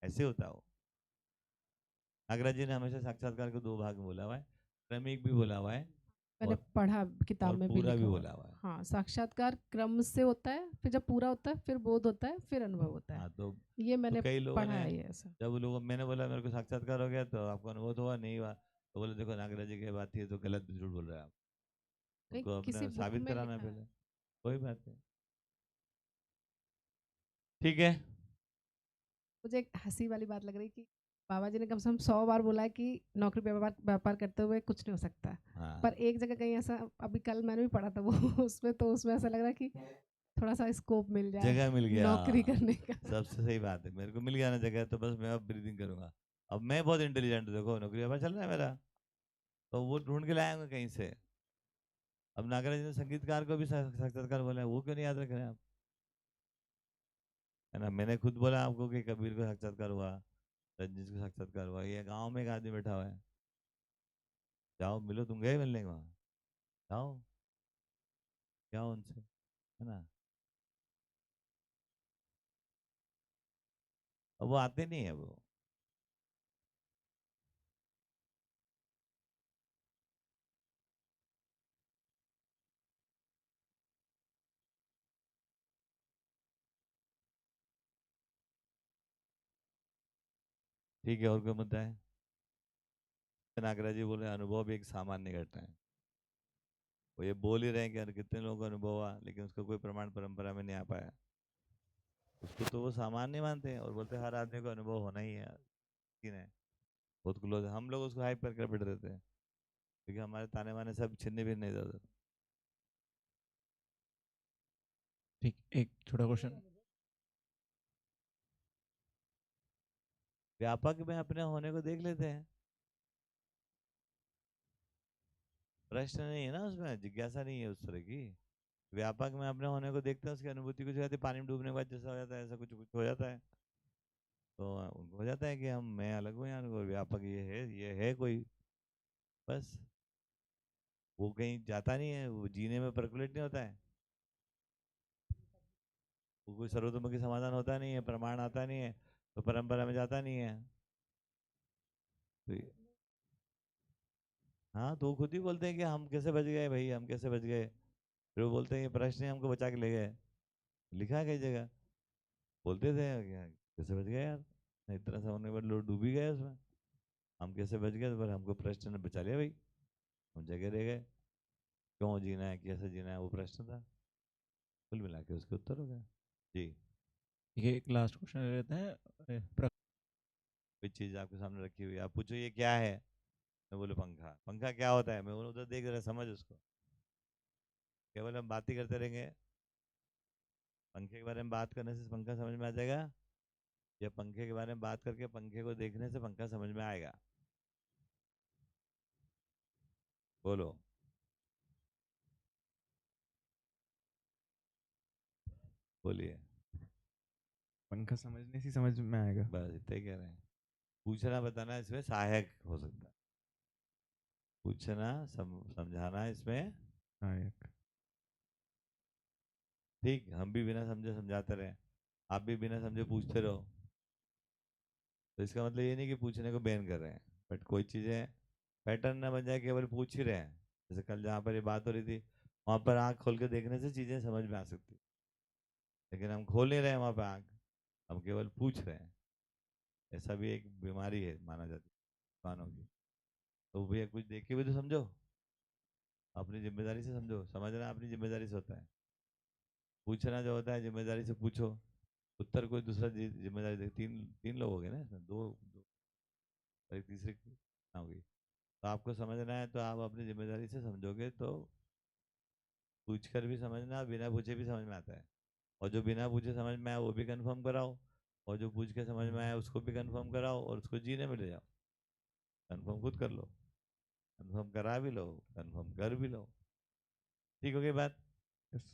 ऐसे होता है वो। नागराज जी ने हमेशा साक्षात्कार को दो भाग में बोला हुआ है, क्रमिक भी बोला हुआ है मैंने और पढ़ा किताब में भी पूरा लिखा भी हुआ बोला है। हुआ है। हाँ, साक्षात्कार क्रम से होता है, फिर जब पूरा होता है फिर बोध होता है, फिर अनुभव होता है। हाँ ये मैंने कई लोगों पढ़ा ने, है ये ऐसा। जब लोगों मैंने बोला मेरे को साक्षात्कार हो गया तो आपको अनुभव हुआ नहीं हुआ, तो बोले देखो नागराज जी की बात थी तो गलत झूठ बोल रहे हैं आप, नहीं, उनको किसी अपने बुक साबित में कराना लिखा है। पहले। कोई बात नहीं, ठीक है। मुझे एक हंसी वाली बात लग रही कि बाबा जी ने कम से कम 100 बार बोला है कि नौकरी व्यापार व्यापार करते हुए कुछ नहीं हो सकता। पर हाँ एक जगह कहीं ऐसा, अभी कल मैंने भी पढ़ा था वो उसमें ऐसा लग रहा है कि थोड़ा सा स्कोप मिल जाए जगह मिल गया, नौकरी करने का। सबसे सही बात है, मेरे को मिल गया ना जगह, तो बस मैं अब ब्रीदिंग करूंगा। अब मैं बहुत इंटेलिजेंट हूँ, देखो नौकरी व्यापार चल रहा है मेरा, तो वो ढूंढ के लाएंगे कहीं से। अब नागराज ने संगीतकार को भी साक्षात्कार बोला है, वो क्यों नहीं याद रख रहे हैं आप? है ना, मैंने खुद बोला आपको कि कबीर को साक्षात्कार हुआ, रजनीश को साक्षात्कार हुआ, ये गांव में एक आदमी बैठा हुआ है, जाओ मिलो, तुम गए मिलने को वहाँ, जाओ जाओ उनसे, है ना। अब वो आते नहीं है वो। ठीक है, और कोई मुद्दा है? नागराज जी बोले अनुभव भी एक सामान्य घटना है। वो ये बोल ही रहे हैं कि यार कितने लोगों को अनुभव हुआ, लेकिन उसका कोई प्रमाण परंपरा में नहीं आ पाया। उसको तो वो सामान्य मानते हैं और बोलते हैं हर आदमी को अनुभव होना ही है। यकीन है, बहुत क्लोज है, हम लोग उसको हाइप करके बैठ देते हैं, क्योंकि हमारे ताने माने सब छिन्नी भी नहीं जाते। ठीक, एक छोटा क्वेश्चन। व्यापक में अपने होने को देख लेते हैं, प्रश्न नहीं है ना उसमें, जिज्ञासा नहीं है उस तरह की। व्यापक में अपने होने को देखते हैं, उसकी अनुभूति कुछ हो जाती है, पानी में डूबने के बाद जैसा हो जाता है ऐसा कुछ कुछ हो जाता है, तो उनको हो जाता है कि हम, मैं अलग हूँ यार, कोई व्यापक ये है कोई, बस। वो कहीं जाता नहीं है, वो जीने में परकुलेट नहीं होता है, वो कोई सर्वतोमुखी समाधान होता नहीं है, प्रमाण आता नहीं है, तो परंपरा में जाता नहीं है। तो हाँ, तो वो खुद ही बोलते हैं कि हम कैसे बच गए भाई, हम कैसे बच गए। फिर वो बोलते हैं कि प्रश्न ही हमको बचा के ले गए, लिखा है कई जगह, बोलते थे क्या कैसे बच गए यार, इतना सा होने पर लोग डूब ही गए उसमें, हम कैसे बच गए, तो पर हमको प्रश्न ने बचा लिया भाई, हम जगह रह गए। क्यों जीना है, कैसे जीना है, वो प्रश्न था, कुल मिला के उसके उत्तर हो गया। जी। ठीक है, एक लास्ट क्वेश्चन ले लेते हैं। कोई चीज़ आपके सामने रखी हुई है, आप पूछो ये क्या है, मैं बोले पंखा। पंखा क्या होता है, मैं बोलूँ उधर देख रहा, समझ उसको, केवल हम बात ही करते रहेंगे। पंखे के बारे में बात करने से पंखा समझ में आ जाएगा, या पंखे के बारे में बात करके पंखे को देखने से पंखा समझ में आएगा? बोलो, बोलिए। पंखा समझने से समझ में आएगा। बस इतना ही कह रहे हैं, पूछना बताना इसमें सहायक हो सकता है, पूछना समझाना इसमें। हाँ एक। ठीक, हम भी बिना समझे समझाते रहे, आप भी बिना समझे पूछते रहो, तो इसका मतलब ये नहीं कि पूछने को बैन कर रहे हैं, बट कोई चीज़ें पैटर्न ना बन जाए, केवल पूछ ही रहे हैं। जैसे कल जहाँ पर ये बात हो रही थी, वहाँ पर आँख खोल के देखने से चीज़ें समझ में आ सकती, लेकिन हम खोल नहीं रहे हैं वहाँ पर आँख, हम केवल पूछ रहे हैं। ऐसा भी एक बीमारी है माना जाती है कानों की। तो भैया कुछ देख के भी तो समझो, अपनी जिम्मेदारी से समझो, समझना अपनी जिम्मेदारी से होता है, पूछना जो होता है जिम्मेदारी से पूछो, उत्तर कोई दूसरा जिम्मेदारी दे। तीन तीन लोग हो गए ना इसमें, दो और एक तीसरी ना होगी, तो आपको समझना है तो आप अपनी जिम्मेदारी से समझोगे, तो पूछ कर भी समझना, बिना पूछे भी समझ में आता है, और जो बिना पूछे समझ में आया वो भी कंफर्म कराओ, और जो पूछ के समझ में आया उसको भी कंफर्म कराओ, और उसको जीने में ले जाओ। कंफर्म खुद कर लो, कंफर्म करा भी लो, कंफर्म कर भी लो। ठीक हो गई बात? यस।